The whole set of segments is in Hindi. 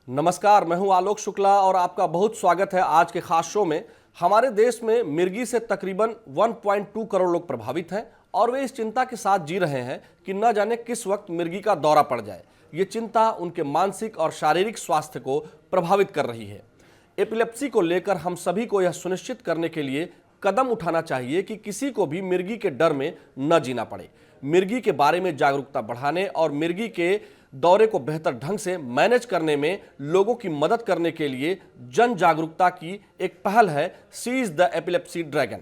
नमस्कार, मैं हूं आलोक शुक्ला और आपका बहुत स्वागत है आज के खास शो में। हमारे देश में मिर्गी से तकरीबन 1.2 करोड़ लोग प्रभावित हैं और वे इस चिंता के साथ जी रहे हैं कि न जाने किस वक्त मिर्गी का दौरा पड़ जाए। ये चिंता उनके मानसिक और शारीरिक स्वास्थ्य को प्रभावित कर रही है। एपिलेप्सी को लेकर हम सभी को यह सुनिश्चित करने के लिए कदम उठाना चाहिए कि किसी को भी मिर्गी के डर में न जीना पड़े। मिर्गी के बारे में जागरूकता बढ़ाने और मिर्गी के दौरे को बेहतर ढंग से मैनेज करने में लोगों की मदद करने के लिए जन जागरूकता की एक पहल है सीज द एपिलेप्सी ड्रैगन।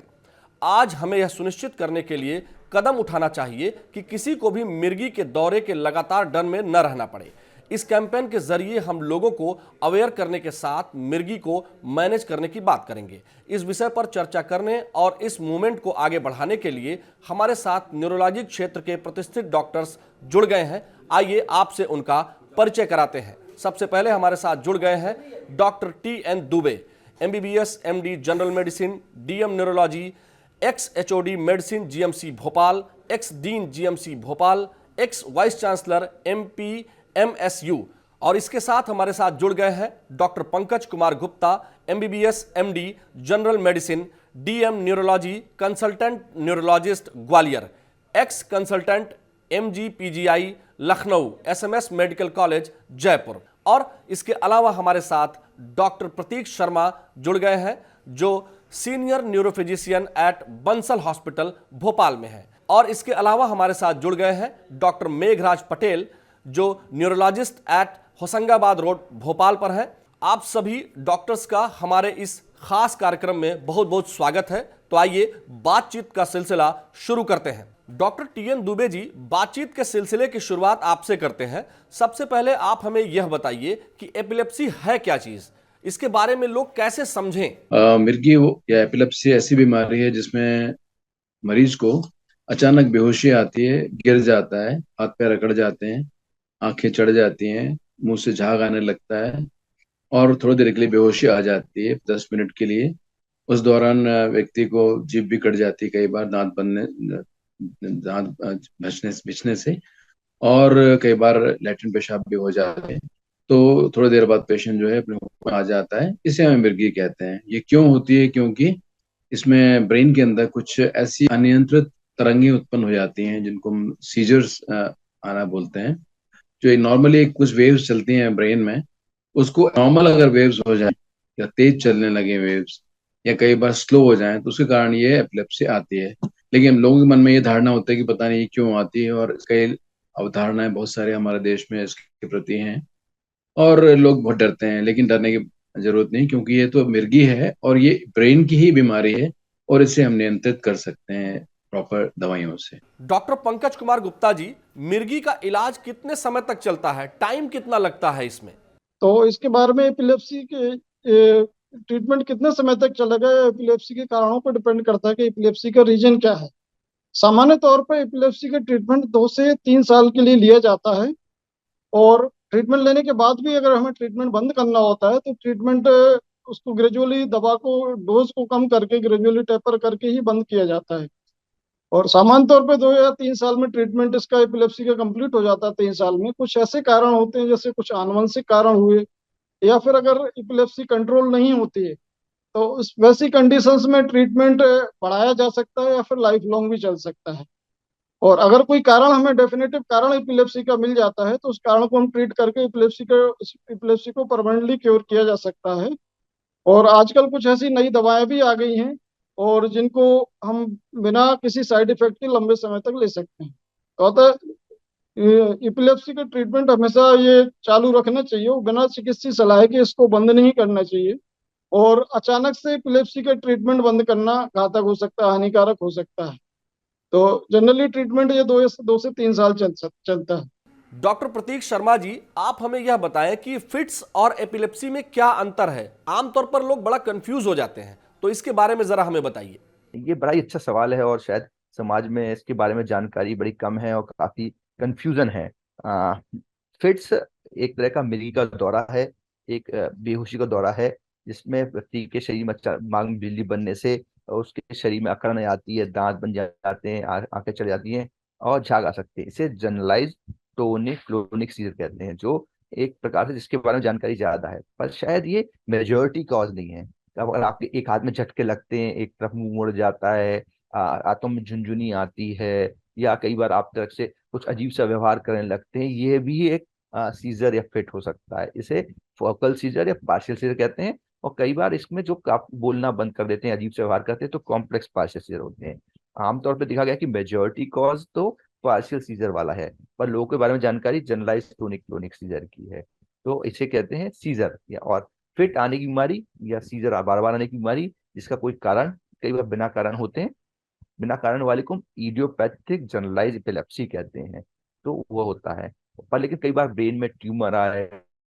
आज हमें यह सुनिश्चित करने के लिए कदम उठाना चाहिए कि किसी को भी मिर्गी के दौरे के लगातार डर में न रहना पड़े। इस कैंपेन के जरिए हम लोगों को अवेयर करने के साथ मिर्गी को मैनेज करने की बात करेंगे। इस विषय पर चर्चा करने और इस मूवमेंट को आगे बढ़ाने के लिए हमारे साथ न्यूरोलॉजी क्षेत्र के प्रतिष्ठित डॉक्टर्स जुड़ गए हैं। आइए आपसे उनका परिचय कराते हैं। सबसे पहले हमारे साथ जुड़ गए हैं doctor TN Dubey, MBBS MD general medicine, DM neurology, x HOD medicine GMC Bhopal, x dean GMC Bhopal, x vice chancellor MP MSU। और इसके साथ हमारे साथ जुड़ गए हैं doctor Pankaj Kumar Gupta, MBBS MD general medicine, DM neurology, consultant neurologist Gwalior, x consultant MG PGI Lucknow, SMS medical college Jaipur. और इसके अलावा हमारे साथ डॉक्टर प्रतीक शर्मा जुड़ गए हैं जो senior neurophysician at Bansal hospital Bhopal में है। और इसके अलावा हमारे साथ जुड़ गए हैं डॉक्टर मेघराज पटेल जो neurologist at Hoshangabad road Bhopal पर हैं। आप सभी डॉक्टर्स का हमारे इस खास कार्यक्रम में बहुत बहुत स्वागत है। तो आइए बातचीत का सिलसिला शुरू करते हैं। डॉक्टर TN दुबे जी, बातचीत के सिलसिले की शुरुआत आपसे करते हैं। सबसे पहले आप हमें यह बताइए कि एपिलेप्सी है क्या चीज, इसके बारे में लोग कैसे समझें। मिर्गी या एपिलेप्सी ऐसी बीमारी है जिसमें मरीज को अचानक बेहोशी आती है, गिर जाता है, हाथ पैर अकड़ जाते हैं, आंखें चढ़ जाती हैं, मुंह से झाग आने लगता है और थोड़ी देर के लिए बेहोशी आ जाती है 10 मिनट के लिए। उस दौरान व्यक्ति को जीभ भी कट जाती है, कई बार दांत बिछने से, और कई बार लैट्रिन पेशाब भी हो जाते हैं। तो थोड़ी देर बाद पेशेंट जो है अपने होश में आ जाता है। इसे हमें मिर्गी कहते हैं। ये क्यों होती है? क्योंकि इसमें ब्रेन के अंदर कुछ ऐसी अनियंत्रित तरंगें उत्पन्न हो जाती हैं जिनको हम सीजर्स आना बोलते हैं। जो नॉर्मली कुछ वेव्स चलती हैं ब्रेन में, उसको नॉर्मल अगर वेव्स हो जाए या तेज चलने लगे वेव्स या कई बार स्लो हो जाएं तो उसके कारण ये एपिलेप्सी आती है। लेकिन लोगों के मन में ये धारणा होता है कि पता नहीं ये क्यों आती है, और कई अवधारणाएं बहुत सारे हमारे देश में इसके प्रति हैं और लोग बहुत डरते हैं। लेकिन डरने की जरूरत नहीं, क्योंकि ये तो मिर्गी है और ये ब्रेन की ही बीमारी है और इसे हम नियंत्रित कर सकते हैं प्रॉपर दवाइयों से। डॉक्टर पंकज कुमार गुप्ता जी, मिर्गी का इलाज कितने समय तक चलता है, टाइम कितना लगता है इसमें? तो इसके बारे में एपिलेप्सी के ट्रीटमेंट कितने समय तक चलेगा, एपिलेप्सी के कारणों पर डिपेंड करता है कि एपिलेप्सी का रीजन क्या है। सामान्य तौर पर एपिलेप्सी का ट्रीटमेंट 2 से 3 साल के लिए लिया जाता है। और ट्रीटमेंट लेने के बाद भी अगर हमें ट्रीटमेंट बंद करना होता है तो ट्रीटमेंट उसको ग्रेजुअली, दवा को डोज को कम करके ग्रेजुअली टेपर करके ही बंद किया जाता है। और सामान्य तौर पे 2 या 3 साल में ट्रीटमेंट इसका एपिलेप्सी का कंप्लीट हो जाता है। 3 साल में कुछ ऐसे कारण होते हैं जैसे कुछ आनुवंशिक कारण हुए, या फिर अगर इपिलेप्सी कंट्रोल नहीं होती है तो उस वैसी कंडीशंस में ट्रीटमेंट बढ़ाया जा सकता है या फिर लाइफ लॉन्ग भी चल सकता है। और अगर कोई कारण, हमें डेफिनेटिव कारण इपिलेप्सी का मिल जाता है तो उस कारण को हम ट्रीट करके इपिलेप्सी को परमानेंटली क्योर किया जा सकता है। और आजकल कुछ ऐसी नई दवाएं भी आ गई हैं और जिनको हम बिना किसी साइड इफेक्ट के लंबे समय तक ले सकते हैं। तो अतः इपिलेप्सी का ट्रीटमेंट हमेशा ये चालू रखना चाहिए, वो बिना चिकित्सीय सलाह के इसको बंद नहीं करना चाहिए। और अचानक से इपिलेप्सी का ट्रीटमेंट बंद करना घातक हो सकता है, हानिकारक हो सकता है। तो जनरली ट्रीटमेंट ये 2 से 3 साल चलता है। डॉक्टर प्रतीक शर्मा जी, आप हमें यह बताएं कि फिट्स और एपिलेप्सी में क्या अंतर है। आमतौर पर लोग बड़ा कंफ्यूज हो जाते हैं, तो इसके बारे में जरा हमें बताइए। ये बड़ा ही अच्छा सवाल है और शायद समाज में इसके बारे में जानकारी बड़ी कम है और काफी कंफ्यूजन है। फिट्स एक तरह का मिर्गी का दौरा है, एक बेहोशी का दौरा है, जिसमें व्यक्ति के शरीर में मांग में बिजली बनने से उसके शरीर में अकड़न आती है, दांत बन जाते हैं, आंखें चढ़ जाती हैं और झाग आ सकते हैं। इसे जनरलाइज टोनिक क्लोनिक सीजर कहते हैं, जो एक प्रकार से जिसके बारे में जानकारी ज्यादा है, पर शायद ये मेजोरिटी कॉज नहीं है। अब अगर आपके एक हाथ में झटके लगते हैं, एक तरफ मुंह मुड़ जाता है, आंतों में झुनझुनी आती है, या कई बार आप तरफ से कुछ अजीब सा व्यवहार करने लगते हैं, ये भी एक सीजर या फिट हो सकता है। इसे फोकल सीजर या पार्शियल सीजर कहते हैं। और कई बार इसमें जो आप बोलना बंद कर देते हैं, अजीब से व्यवहार करते हैं, तो कॉम्प्लेक्स पार्शियल सीजर होते हैं। आमतौर पर देखा गया कि मेजोरिटी कॉज तो पार्शियल सीजर वाला है, पर लोगों के बारे में जानकारी जनरलाइज टोनिक क्लोनिक सीजर की है। तो इसे कहते हैं सीजर। या और फिट आने की बीमारी या सीजर बार बार आने की बीमारी जिसका कोई कारण, कई बार बिना कारण होते हैं, बिना कारण वाले को इडियोपैथिक जनरलाइज एपिलेप्सी कहते हैं। तो वो होता है। पर लेकिन कई बार ब्रेन में ट्यूमर आए,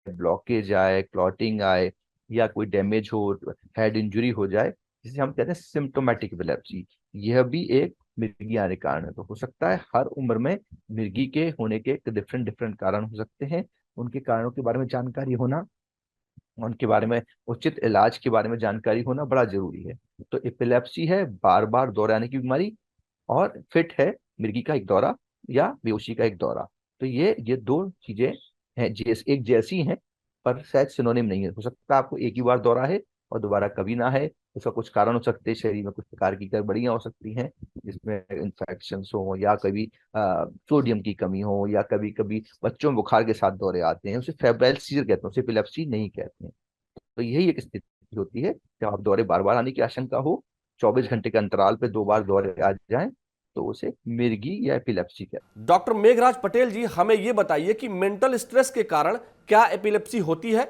ब्लॉकेज आए, क्लॉटिंग आए, या कोई डैमेज हो, हेड इंजरी हो जाए, जिसे हम कहते हैं सिम्टोमेटिक एपिलेप्सी, यह भी एक मिर्गी आने का कारण है। तो हो सकता है हर उम्र में मिर्गी के होने के डिफरेंट डिफरेंट कारण हो सकते हैं। उनके कारणों के बारे में जानकारी होना, उनके बारे में उचित इलाज के बारे में जानकारी होना बड़ा जरूरी है। तो एपिलेप्सी है बार बार दौरे आने की बीमारी, और फिट है मिर्गी का एक दौरा या बेहोशी का एक दौरा। तो ये दो चीजें हैं, एक जैसी हैं, पर शायद सिनोनिम नहीं है। हो सकता है आपको एक ही बार दौरा है और दोबारा कभी ना है। उसका कुछ कारण हो सकते हैं, शरीर में कुछ प्रकार की गड़बड़ियां हो सकती हैं, जिसमें इन्फेक्शन हो, या कभी सोडियम की कमी हो, या कभी कभी बच्चों में बुखार के साथ दौरे आते हैं, उसे फेब्राइल सीजर कहते हैं, उसे एपिलेप्सी नहीं कहते हैं। तो यही एक स्थिति होती है जब आप दौरे बार बार आने की आशंका हो, 24 घंटे के अंतराल पे 2 बार दौरे आ जाएं, तो उसे मिर्गी या एपिलेप्सी कहते हैं। डॉक्टर मेघराज पटेल जी, हमें यह बताइए कि मेंटल स्ट्रेस के कारण क्या एपिलेप्सी होती है?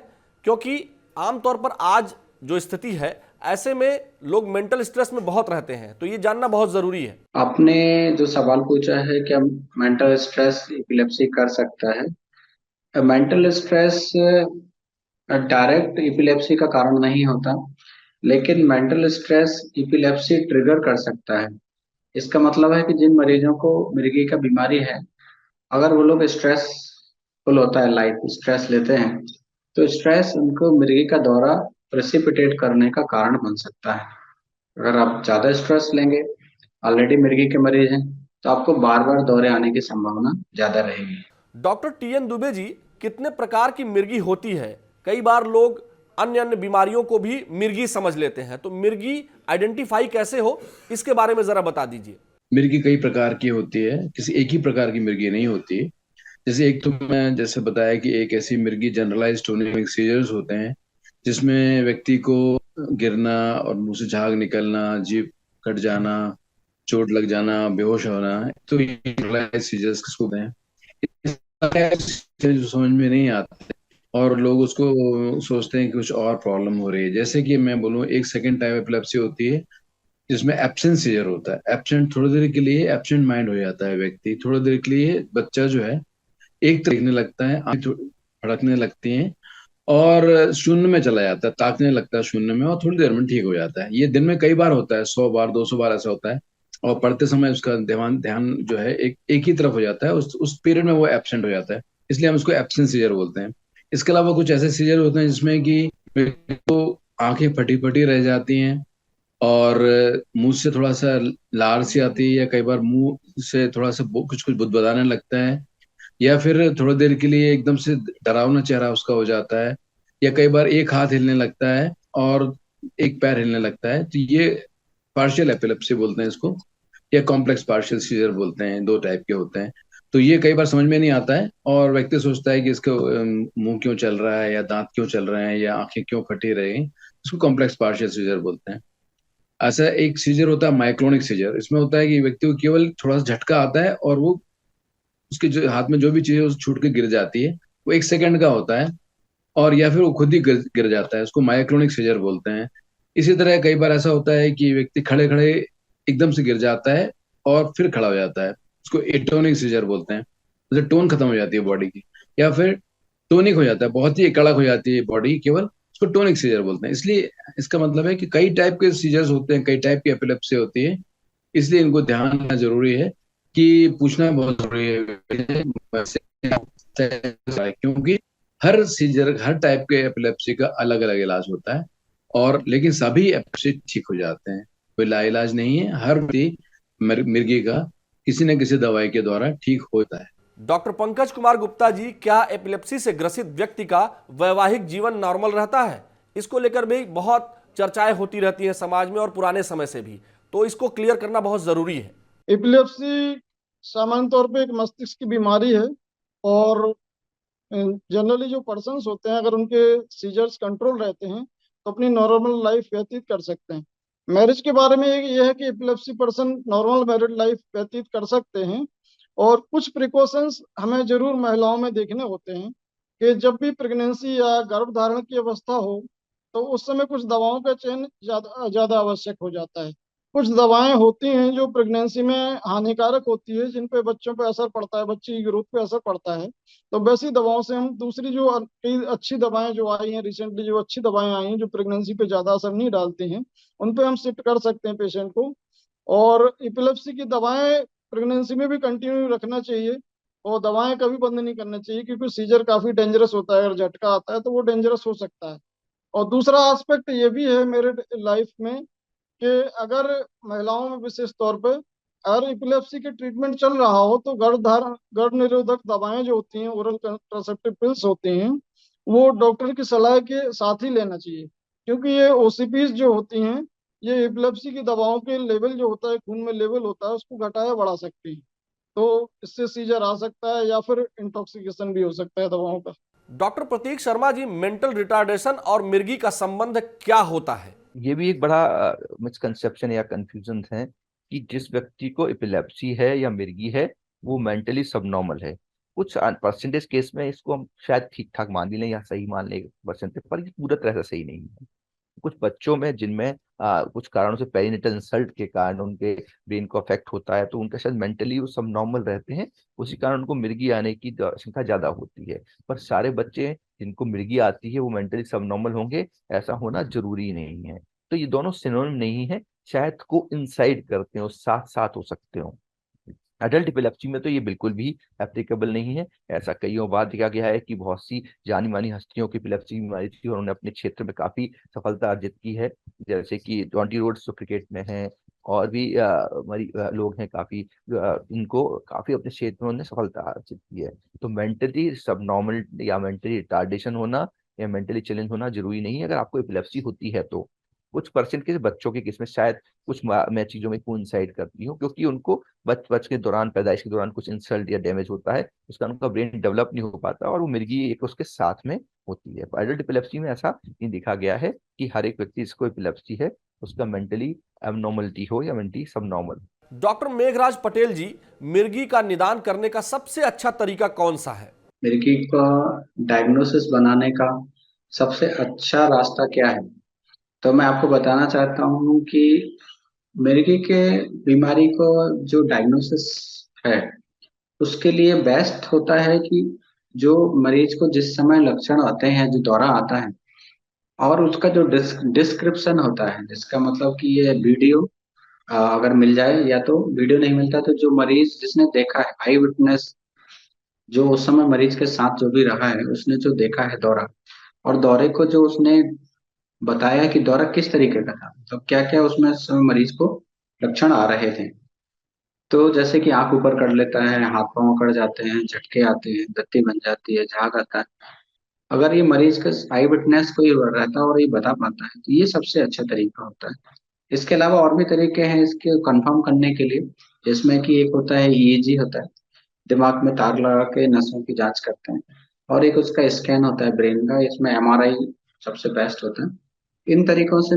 क्योंकि आमतौर पर आज जो स्थिति है, ऐसे में लोग मेंटल स्ट्रेस में बहुत रहते हैं, तो ये जानना बहुत जरूरी है। आपने जो सवाल पूछा है कि मेंटल स्ट्रेस एपिलेप्सी कर सकता है, मेंटल स्ट्रेस डायरेक्ट एपिलेप्सी का कारण नहीं होता, लेकिन मेंटल स्ट्रेस एपिलेप्सी ट्रिगर कर सकता है। इसका मतलब है कि जिन मरीजों को मिर्गी का बीमारी है, अगर वो लोग स्ट्रेसफुल होता है, लाइफ स्ट्रेस लेते हैं, तो स्ट्रेस उनको मिर्गी का दौरा प्रेसिपिटेट करने का कारण बन सकता है। अगर आप ज्यादा स्ट्रेस लेंगे, ऑलरेडी मिर्गी के मरीज हैं, तो आपको बार बार दौरे आने की संभावना ज्यादा रहेगी। Doctor TN. दुबे जी, कितने प्रकार की मिर्गी होती है? कई बार लोग अन्य अन्य बीमारियों को भी मिर्गी समझ लेते हैं, तो मिर्गी आइडेंटिफाई कैसे हो, इसके बारे में जरा बता दीजिए। मिर्गी कई प्रकार की होती है, किसी एक ही प्रकार की मिर्गी नहीं होती। जैसे एक तो मैं जैसे बताया कि एक ऐसी मिर्गी जनरलाइज्ड टोनिक सीजर्स होते हैं, जिसमें व्यक्ति को गिरना और मुंह से झाग निकलना, जीभ कट जाना, चोट लग जाना, बेहोश होना, तो ये जनरलाइज्ड सीजर्स किसको कहते हैं। जो समझ में नहीं आता और लोग उसको सोचते हैं कि कुछ और प्रॉब्लम हो रही है। जैसे कि मैं बोलूँ, एक सेकंड टाइप एपिलेप्सी होती है जिसमें एब्सेंट सीजर होता है। एब्सेंट, थोड़ी देर के लिए एब्सेंट माइंड हो जाता है व्यक्ति, थोड़ी देर के लिए बच्चा जो है एक तरफ देखने लगता है, आंखें फड़कने लगती हैं और शून्य में चला जाता है, ताकने लगता है शून्य में, और थोड़ी देर में ठीक हो जाता है। ये दिन में कई बार होता है, 100 बार 200 बार ऐसा होता है। और पढ़ते समय उसका ध्यान ध्यान जो है एक ही तरफ हो जाता है, उस पीरियड में वो एब्सेंट हो जाता है, इसलिए हम उसको एब्सेंट सीजर बोलते हैं। इसके अलावा कुछ ऐसे सीजर होते हैं जिसमें कि तो आंखें फटी फटी रह जाती हैं और मुंह से थोड़ा सा लार सी आती है, या कई बार मुंह से थोड़ा सा कुछ कुछ बुदबुदाने लगता है, या फिर थोड़ी देर के लिए एकदम से डरावना चेहरा उसका हो जाता है, या कई बार एक हाथ हिलने लगता है और एक पैर हिलने लगता है। तो ये पार्शियल एपिलेप्सी बोलते हैं इसको, या कॉम्प्लेक्स पार्शियल सीजर बोलते हैं। दो टाइप के होते हैं। तो ये कई बार समझ में नहीं आता है और व्यक्ति सोचता है कि इसको मुंह क्यों चल रहा है, या दांत क्यों चल रहे हैं, या आंखें क्यों फटी रही हैं। इसको कॉम्प्लेक्स पार्शियल सीजर बोलते हैं। ऐसा एक सीजर होता है माइक्रोनिक सीजर। इसमें होता है कि व्यक्ति को केवल थोड़ा सा झटका आता है और वो उसके जो हाथ में जो भी चीज है, छूट के गिर जाती है। वो 1 सेकंड का होता है, और या फिर वो खुद ही गिर जाता है। उसको माइक्रोनिक सीजर बोलते हैं। इसी तरह कई बार ऐसा होता है कि व्यक्ति खड़े खड़े एकदम से गिर जाता है और फिर खड़ा हो जाता है। उसको एटोनिक सीजर बोलते हैं, जैसे टोन खत्म हो जाती है बॉडी की, या फिर टोनिक हो जाता है, बहुत ही कड़क हो जाती है बॉडी केवल, उसको टोनिक सीजर बोलते हैं। इसलिए इसका मतलब है कि कई टाइप के सीजर्स होते हैं, कई टाइप की एपिलेप्सी होती है, इसलिए इनको ध्यान रखना जरूरी है, कि पूछना बहुत जरूरी है, क्योंकि हर सीजर, हर टाइप के एपिलेप्सी का अलग अलग इलाज होता है, और लेकिन सभी एपिलेप्सी ठीक हो जाते हैं, कोई लाइलाज नहीं है। हर मिर्गी का किसी न किसी दवाई के द्वारा ठीक होता है। डॉक्टर पंकज कुमार गुप्ता जी, क्या एपिलेप्सी से ग्रसित व्यक्ति का वैवाहिक जीवन नॉर्मल रहता है? इसको लेकर भी बहुत चर्चाएं होती रहती हैं समाज में और पुराने समय से भी, तो इसको क्लियर करना बहुत जरूरी है। एपिलेप्सी सामान्य तौर पे एक मस्तिष्क की बीमारी है, और जनरली जो पर्सन्स होते हैं अगर उनके सीजर्स कंट्रोल रहते हैं तो अपनी नॉर्मल लाइफ व्यतीत कर सकते हैं। मैरिज के बारे में ये है कि epilepsy person normal married life व्यतीत कर सकते हैं, और कुछ प्रिकॉशंस हमें जरूर महिलाओं में देखने होते हैं कि जब भी प्रेगनेंसी या गर्भधारण की अवस्था हो तो उस समय कुछ दवाओं का चयन ज्यादा ज्यादा आवश्यक हो जाता है। कुछ दवाएं होती हैं जो प्रेगनेंसी में हानिकारक होती है, जिन पे बच्चों पे असर पड़ता है, बच्चे की ग्रोथ पे असर पड़ता है। तो वैसी दवाओं से हम दूसरी जो कई अच्छी दवाएं जो आई हैं रिसेंटली, जो अच्छी दवाएं आई हैं जो प्रेगनेंसी पे ज्यादा असर नहीं डालती हैं, उन पे हम शिफ्ट कर सकते हैं पेशेंट को। और एपिलेप्सी की दवाएं प्रेगनेंसी में भी कंटिन्यू रखना चाहिए, और दवाएं कभी बंद नहीं करना चाहिए, क्योंकि सीजर काफी डेंजरस होता है। अगर झटका आता है तो वो डेंजरस हो सकता है। और दूसरा एस्पेक्ट ये भी है मेरे लाइफ में कि अगर महिलाओं में विशेष तौर पे अगर एपिलेप्सी के ट्रीटमेंट चल रहा हो तो गर्भ निरोधक दवाएं जो होती हैं, ओरल कंट्रासेप्टिव पिल्स होती हैं, वो डॉक्टर की सलाह के साथ ही लेना चाहिए, क्योंकि ये ओसीपीज जो होती हैं ये एपिलेप्सी की दवाओं के लेवल जो होता है, खून में लेवल होता है, उसको घटाया बढ़ा सकती है। तो इससे सीजर आ सकता है या फिर इंटॉक्सिकेशन भी हो सकता है दवाओं का। डॉक्टर प्रतीक शर्मा जी, मेंटल रिटार्डेशन और मिर्गी का संबंध क्या होता है? ये भी एक बड़ा मिसकंसेप्शन या कंफ्यूजन है कि जिस व्यक्ति को एपिलेप्सी है या मिर्गी है वो मेंटली सबनॉर्मल है। कुछ परसेंटेज केस में इसको हम शायद ठीक ठाक मान लें या सही मान लें परसेंटेज, पर ये पूरा तरह से सही नहीं है। कुछ बच्चों में जिनमें कुछ कारणों से पेरिनेटल इंसल्ट के कारण उनके ब्रेन को अफेक्ट होता है, तो उनका शायद मेंटली वो सब नॉर्मल रहते हैं, उसी कारण उनको मिर्गी आने की संख्या ज्यादा होती है। पर सारे बच्चे जिनको मिर्गी आती है वो मेंटली सब नॉर्मल होंगे, ऐसा होना जरूरी नहीं है। तो ये दोनों सिनोनिम नहीं है, शायद को इंसाइड करते हो, साथ साथ हो सकते हो। अडल्ट एपिलेप्सी में तो ये बिल्कुल भी एप्लीकेबल नहीं है। ऐसा कईयों बार देखा गया है कि बहुत सी जानी मानी हस्तियों की एपिलेप्सी की बीमारी थी और उन्होंने अपने क्षेत्र में काफी सफलता अर्जित की है, जैसे कि जॉन्टी रोड्स जो क्रिकेट में हैं, और भी लोग हैं काफी, इनको काफी अपने क्षेत्र में उन्होंने सफलता अर्जित की है। तो मेंटली सब नॉर्मल या मेंटली रिटार्डेशन होना या मेंटली चैलेंज होना जरूरी नहीं है। अगर आपको एपिलेप्सी होती है तो कुछ परसेंट के बच्चों के केस में शायद कुछ मैं चीजों में कोइंसाइड करती हूँ, क्योंकि उनको बच के दौरान, पैदाइश के दौरान कुछ इंसल्ट या डैमेज होता है, उसका उनका ब्रेन डेवलप नहीं हो पाता और वो मिर्गी एक उसके साथ में होती है। एडल्ट एपिलेप्सी में ऐसा नहीं देखा गया है कि हर एक व्यक्ति जिसको एपिलेप्सी है उसका मेंटली एबनॉर्मलिटी हो या मेंटली सब नॉर्मल। डॉक्टर मेघराज पटेल जी, मिर्गी का निदान करने का सबसे अच्छा तरीका कौन सा है? मिर्गी का डायग्नोसिस बनाने का सबसे अच्छा रास्ता क्या है? तो मैं आपको बताना चाहता हूँ कि मिर्गी के बीमारी को जो डायग्नोसिस है उसके लिए बेस्ट होता है कि जो मरीज को जिस समय लक्षण आते हैं, जो दौरा आता है, और उसका जो डिस्क्रिप्शन होता है, जिसका मतलब कि ये वीडियो अगर मिल जाए, या तो वीडियो नहीं मिलता तो जो मरीज जिसने देखा है, आई विटनेस, जो उस समय मरीज के साथ जो भी रहा है, उसने जो देखा है दौरा, और दौरे को जो उसने बताया कि दौरा किस तरीके का था, मतलब क्या क्या उसमें उस समय मरीज को लक्षण आ रहे थे। तो जैसे कि आंख ऊपर कर लेता है, हाथ पांव अकड़ जाते हैं, झटके आते हैं, गत्ती बन जाती है, झाग आता है, अगर ये मरीज का आई विटनेस कोई रहता है और ये बता पाता है तो ये सबसे अच्छा तरीका होता है। इसके अलावा और भी तरीके हैं इसके कंफर्म करने के लिए, जिसमें कि एक होता है ईईजी होता है, दिमाग में तार लगा के नसों की जांच करते हैं, और एक उसका स्कैन होता है ब्रेन का, इसमें एमआरआई सबसे बेस्ट होता है। इन तरीकों से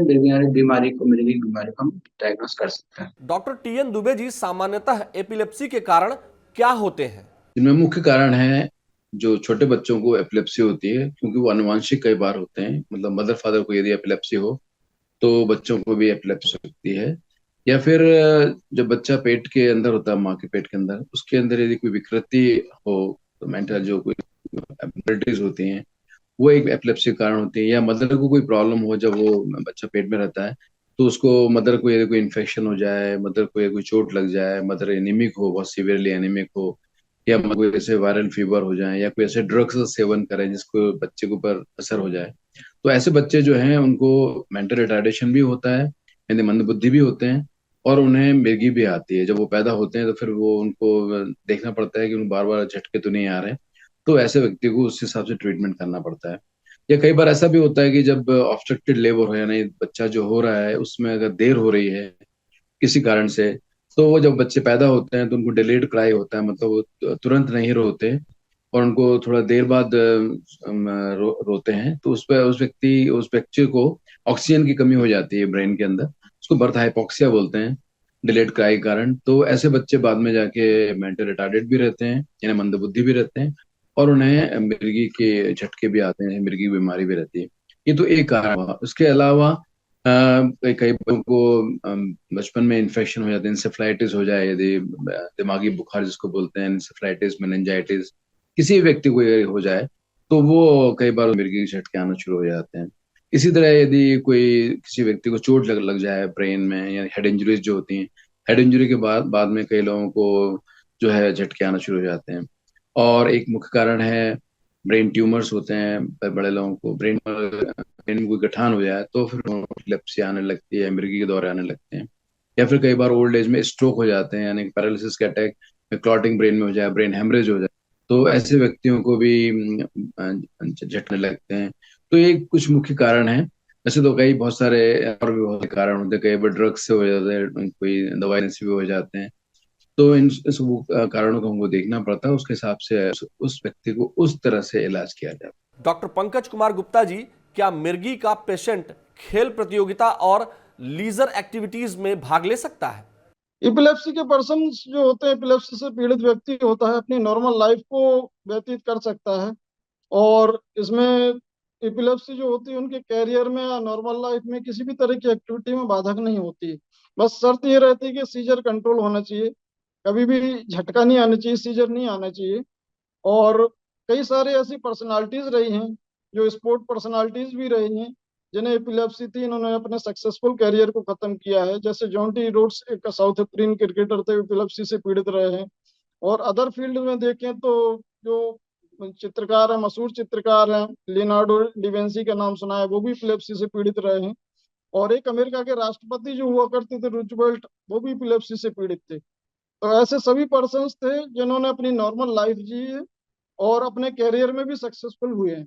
बीमारी को, मिर्गी बीमारी को हम डायग्नोस कर सकते हैं। डॉक्टर टीएन दुबे जी, सामान्यतः एपिलेप्सी के कारण क्या होते हैं? इनमें मुख्य कारण है जो छोटे बच्चों को एपिलेप्सी होती है, क्योंकि वो अनुवांशिक कई बार होते हैं, मतलब मदर फादर को यदि एपिलेप्सी हो तो बच्चों को भी एपिलेप्सी हो सकती है। या फिर जब बच्चा पेट के अंदर होता है, माँ के पेट के अंदर, उसके अंदर यदि कोई विकृति हो, तो मेंटल जो कोई एबिलिटीज होती हैं वो एक एपिलेप्सी के कारण होती है। या मदर को कोई प्रॉब्लम हो जब वो बच्चा पेट में रहता है, तो उसको, मदर को यदि कोई इन्फेक्शन हो जाए, मदर को यदि कोई चोट लग जाए, मदर एनीमिक हो, बहुत सीवियरली एनीमिक हो, या कोई ऐसे वायरल फीवर हो जाए, या कोई ऐसे ड्रग्स का सेवन करें जिसको बच्चे के ऊपर असर हो जाए, तो ऐसे बच्चे जो हैं उनको मेंटल रिटार्डेशन भी होता है, यानी मंदबुद्धि भी होते हैं। और उन्हें मिर्गी भी आती है। जब वो पैदा होते हैं तो फिर वो उनको देखना पड़ता है कि उन्हें बार बार झटके तो नहीं आ रहे, तो ऐसे व्यक्ति को उस हिसाब से ट्रीटमेंट करना पड़ता है। या कई बार ऐसा भी होता है कि जब ऑब्स्ट्रक्टेड लेबर हो, यानी बच्चा जो हो रहा है उसमें अगर देर हो रही है किसी कारण से, तो वो जब बच्चे पैदा होते हैं तो उनको डिलेड क्राई होता है, मतलब वो तुरंत नहीं रोते और उनको थोड़ा देर बाद रोते हैं, तो उस बच्चे को ऑक्सीजन की कमी हो जाती है ब्रेन के अंदर, उसको बर्थ हाइपोक्सिया बोलते हैं, डिलेड क्राई के कारण। तो ऐसे बच्चे बाद में जाके मेंटल रिटार्डेड भी रहते हैं, यानी मंदबुद्धि भी रहते हैं, और उन्हें मिर्गी के झटके भी आते हैं, मिर्गी की बीमारी भी रहती है। ये तो एक कारण हुआ। उसके अलावा कई बच्चों को बचपन में इन्फेक्शन हो जाते हैं, इंसेफ्लाइटिस हो जाए, यदि दिमागी बुखार जिसको बोलते हैं, इंसेफ्लाइटिस, मेनिंजाइटिस, किसी भी व्यक्ति को ये हो जाए, तो वो कई बार मिर्गी के झटके आना शुरू हो जाते हैं। इसी तरह यदि कोई किसी व्यक्ति को चोट लग जाए ब्रेन में, या हेड इंजरीज जो होती हैं, हेड इंजरी के बाद बाद में कई लोगों को जो है झटके आना शुरू हो जाते हैं। और एक मुख्य कारण है ब्रेन ट्यूमर्स होते हैं, बड़े लोगों को ब्रेन में कोई गठान हो जाए तो फिर एपिलेप्सी आने लगती है, मिर्गी के दौरे आने लगते हैं। या फिर कई बार ओल्ड एज में स्ट्रोक हो जाते हैं, यानी पैरालिसिस के अटैक, क्लॉटिंग ब्रेन में हो जाए, ब्रेन हेमरेज हो जाए, तो ऐसे व्यक्तियों को भी झटने लगते हैं। तो ये कुछ मुख्य कारण है। वैसे तो कई बहुत सारे और भी बहुत से कारण होते हैं, कई बार ड्रग्स से हो जाते हैं, कोई दवाई से भी हो जाते हैं। तो इन सब कारणों को हमको देखना पड़ता है, उसके हिसाब से उस व्यक्ति को उस तरह से इलाज किया जाता है। डॉक्टर पंकज कुमार गुप्ता जी, क्या मिर्गी का पेशेंट खेल प्रतियोगिता और लीजर एक्टिविटीज में भाग ले सकता है? इपिलेप्सी के पर्सन जो होते हैं, इपिलेप्सी से पीड़ित व्यक्ति होता है, अपनी नॉर्मल लाइफ को व्यतीत कर सकता है। और इसमें इपिलेप्सी जो होती है उनके कैरियर में या नॉर्मल लाइफ में किसी भी तरह की एक्टिविटी में बाधक नहीं होती। बस शर्त ये रहती है कि सीजर कंट्रोल होना चाहिए, कभी भी झटका नहीं आना चाहिए, सीजर नहीं आना चाहिए। और कई सारे ऐसी पर्सनालिटीज रही हैं जो स्पोर्ट पर्सनालिटीज भी रही हैं जिन्हें एपिलेप्सी थी, इन्होंने अपने सक्सेसफुल कैरियर को खत्म किया है। जैसे जॉन्टी रोड्स एक साउथ अफ्रीकन क्रिकेटर थे, एपिलेप्सी से पीड़ित रहे हैं। और अदर फील्ड में देखें तो जो चित्रकार है, मशहूर चित्रकार हैं, लियोनार्डो डिवेंसी का नाम सुना है, वो भी एपिलेप्सी से पीड़ित रहे हैं। और एक अमेरिका के राष्ट्रपति जो हुआ करते थे, रूजवेल्ट, वो भी एपिलेप्सी से पीड़ित थे। तो ऐसे सभी पर्सन्स थे जिन्होंने अपनी नॉर्मल लाइफ जी है और अपने कैरियर में भी सक्सेसफुल हुए हैं।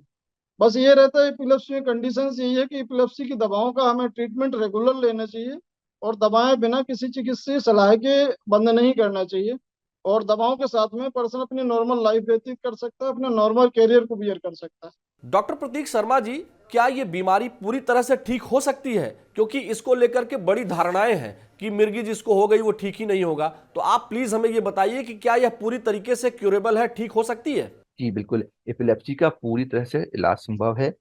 बस ये रहता है एपिलेप्सी में कंडीशंस यही है कि एपिलेप्सी की दवाओं का हमें ट्रीटमेंट रेगुलर लेना चाहिए और दवाएं बिना किसी चिकित्सीय सलाह के बंद नहीं करना चाहिए। और दवाओं के साथ में पर्सन अपनी नॉर्मल लाइफ व्यतीत कर सकता है, अपने नॉर्मल कैरियर को बियर कर सकता है। डॉक्टर प्रतीक शर्मा जी, क्या ये बीमारी पूरी तरह से ठीक हो सकती है? क्योंकि इसको लेकर के बड़ी धारणाएं हैं कि मिर्गी जिसको हो गई वो ठीक ही नहीं होगा। तो आप प्लीज हमें ये बताइए कि क्या यह पूरी तरीके से क्यूरेबल है, ठीक हो सकती है? जी बिल्कुल, एपिलेप्सी का पूरी तरह से इलाज संभव है।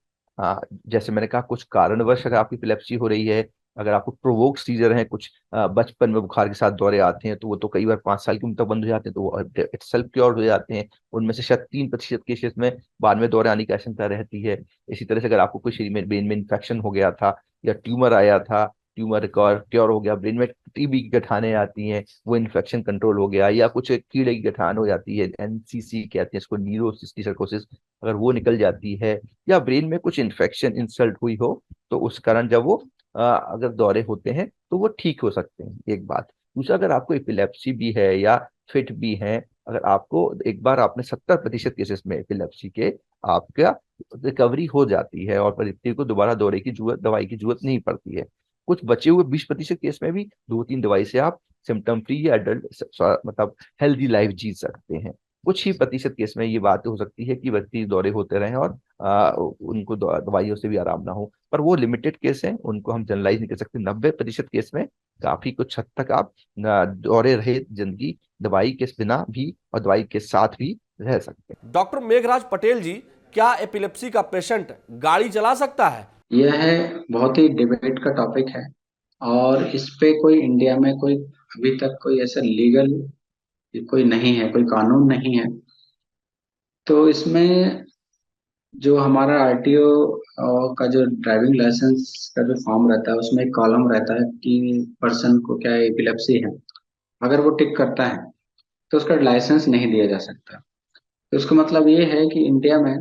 जैसे मैंने कहा, कुछ कारणवश अगर आपकी एपिलेप्सी हो रही है, अगर आपको प्रोवोक्ड सीजर है, कुछ बचपन में बुखार के साथ दौरे आते हैं, तो वो तो कई बार 5 साल की उम्र तक बंद हो जाते हैं, तो वो सेल्फ क्योर हो जाते हैं। उनमें से शायद 3% केसेस में बाद में दौरे आने की आशंका रहती है। इसी तरह से अगर आपको कोई शरीर में ब्रेन में इन्फेक्शन हो गया था या ट्यूमर आया था, ट्यूमर रिकवर क्योर हो गया, ब्रेन में टीबी की गठाने आती हैं, वो इन्फेक्शन कंट्रोल हो गया, या कुछ कीड़े की गठान हो जाती है, एनसीसी कहते हैं इसको, न्यूरो सिस्टिक सर्कोसिस, अगर वो निकल जाती है, या ब्रेन में कुछ इन्फेक्शन इंसल्ट हुई हो, तो उस कारण जब वो अगर दौरे होते हैं तो वो ठीक हो सकते हैं, एक बात। दूसरा, अगर आपको एपिलेप्सी भी है या फिट भी है, अगर आपको एक बार आपने 70% केसेस में एपिलेप्सी के आपका रिकवरी हो जाती है और व्यक्ति को दोबारा दौरे की जरूरत, दवाई की जरूरत नहीं पड़ती है। कुछ बचे हुए 20% केस में भी 2-3 दवाई से आप सिम्टम फ्री या एडल्ट मतलब हेल्दी लाइफ जी सकते हैं। कुछ ही प्रतिशत केस में ये बात हो सकती है कि व्यक्ति दौरे होते रहें और उनको दवाइयों से भी आराम ना हो, पर वो लिमिटेड केस हैं, उनको हम जनरलाइज नहीं कर सकते। 90% केस में काफी कुछ हद तक आप दौरे रहे जिंदगी दवाई के बिना भी और दवाई के साथ भी रह सकते हैं। डॉक्टर मेघराज पटेल जी, क्या एपिलेप्सी का पेशेंट गाड़ी चला सकता है? यह है बहुत ही डिबेट का टॉपिक है, और इस पे कोई इंडिया में कोई अभी तक कोई ऐसा लीगल कोई नहीं है, कोई कानून नहीं है। तो इसमें जो हमारा आरटीओ का जो ड्राइविंग लाइसेंस का जो फॉर्म रहता है, उसमें एक कॉलम रहता है कि पर्सन को क्या एपिलेप्सी है। अगर वो टिक करता है तो उसका लाइसेंस नहीं दिया जा सकता। तो उसका मतलब ये है कि इंडिया में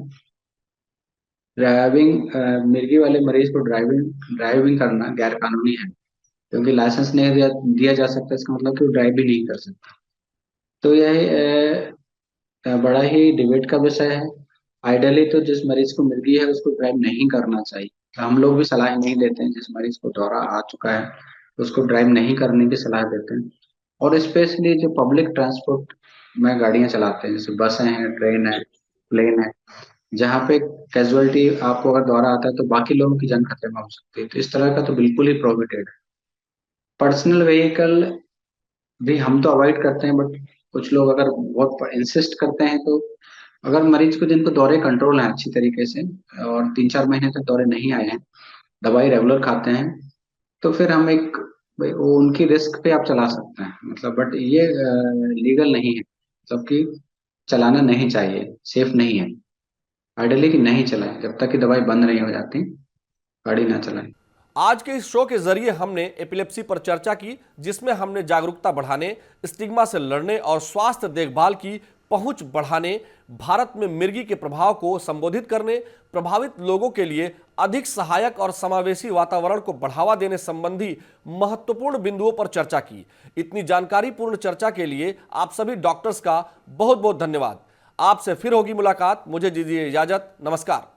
ड्राइविंग मिर्गी वाले मरीज को ड्राइविंग ड्राइविंग करना गैर कानूनी है। क्योंकि लाइसेंस नहीं दिया जा सकता इसका मतलब कि वो ड्राइव भी नहीं कर सकता। तो यह बड़ा ही डिबेट का विषय है। आइडियली तो जिस मरीज को मिर्गी है उसको ड्राइव नहीं करना चाहिए। हम लोग भी सलाह नहीं देते हैं, जिस मरीज को दौरा आ चुका है उसको ड्राइव नहीं करने की सलाह देते हैं। और स्पेशली जो पब्लिक ट्रांसपोर्ट में गाड़ियां चलाते हैं, जैसे बसें हैं, ट्रेन है, प्लेन है, जहाँ पे कैजुअलिटी आपको अगर दौरा आता है तो बाकी लोगों की जान खतरे में हो सकती है, तो इस तरह का तो बिल्कुल ही प्रोहिबिटेड है। पर्सनल व्हीकल भी हम तो अवॉइड करते हैं, बट कुछ लोग अगर बहुत इंसिस्ट करते हैं तो अगर मरीज को जिनको दौरे कंट्रोल है अच्छी तरीके से और 3-4 महीने तक दौरे नहीं आए हैं, दवाई रेगुलर खाते हैं, तो फिर हम एक भाई वो उनकी रिस्क पे आप चला सकते हैं, मतलब बट ये लीगल नहीं है, मतलब कि चलाना नहीं चाहिए, सेफ नहीं है। आइडियली कि नहीं चलाएं, जब तक कि दवाई बंद नहीं हो जाती गाड़ी ना चलाएं। आज के इस शो के जरिए हमने एपिलेप्सी पर चर्चा की, जिसमें हमने जागरूकता बढ़ाने, स्टिग्मा से लड़ने और स्वास्थ्य देखभाल की पहुंच बढ़ाने, भारत में मिर्गी के प्रभाव को संबोधित करने, प्रभावित लोगों के लिए अधिक सहायक और समावेशी वातावरण को बढ़ावा देने संबंधी महत्वपूर्ण बिंदुओं पर चर्चा की। इतनी जानकारीपूर्ण चर्चा के लिए आप सभी डॉक्टर्स का बहुत बहुत धन्यवाद। आपसे फिर होगी मुलाकात। मुझे दीजिए इजाजत। नमस्कार।